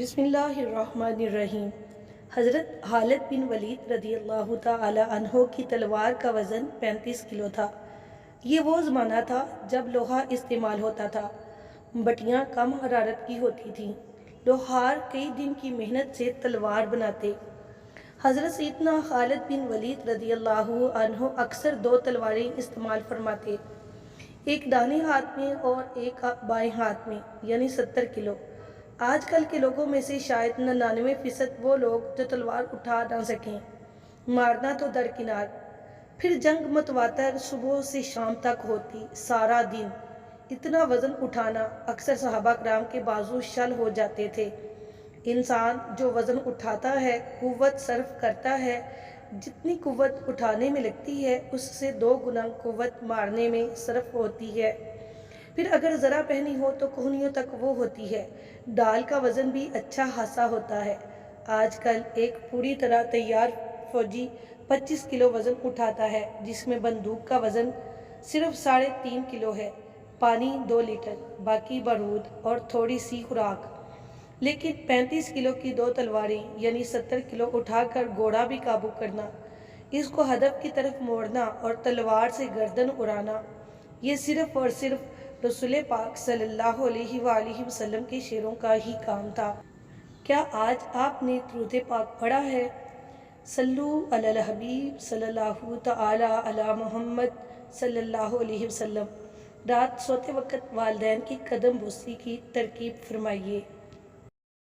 بسم اللہ الرحمن الرحیم۔ حضرت خالد بن ولید رضی اللہ تعالی عنہ کی تلوار کا وزن 35 کلو تھا۔ یہ وہ زمانہ تھا جب لوہا استعمال ہوتا تھا، بٹیاں کم حرارت کی ہوتی تھیں، لوہار کئی دن کی محنت سے تلوار بناتے۔ حضرت سیدنا خالد بن ولید رضی اللہ عنہ اکثر 2 تلواریں استعمال فرماتے، ایک دائیں ہاتھ میں اور ایک بائیں ہاتھ میں، یعنی 70 کلو۔ آج کل کے لوگوں میں سے شاید 99% وہ لوگ جو تلوار اٹھا نہ سکیں، مارنا تو درکنار۔ پھر جنگ متواتر صبح سے شام تک ہوتی، سارا دن اتنا وزن اٹھانا، اکثر صحابہ کرام کے بازو شل ہو جاتے تھے۔ انسان جو وزن اٹھاتا ہے، قوت صرف کرتا ہے، جتنی قوت اٹھانے میں لگتی ہے اس سے 2 گنا قوت مارنے میں صرف ہوتی ہے۔ پھر اگر ذرا پہنی ہو تو کوہنیوں تک وہ ہوتی ہے۔ ڈال کا وزن بھی اچھا خاصا ہوتا ہے۔ آج کل ایک پوری طرح تیار فوجی 25 کلو وزن اٹھاتا ہے، جس میں بندوق کا وزن صرف 3.5 کلو ہے، پانی 2 لیٹر، باقی بارود اور تھوڑی سی خوراک۔ لیکن 35 کلو کی 2 تلواریں یعنی 70 کلو اٹھا کر گھوڑا بھی قابو کرنا، اس کو ہدف کی طرف موڑنا اور تلوار سے گردن اڑانا، یہ صرف اور صرف رسول پاک صلی اللہ علیہ وآلہ وسلم کے شیروں کا ہی کام تھا۔ کیا آج آپ نے درود پاک پڑھا ہے؟ صلو علی الحبیب صلی اللہ تعالی علی محمد صلی اللہ علیہ وسلم۔ رات سوتے وقت والدین کی قدم بوسی کی ترغیب فرمائیے۔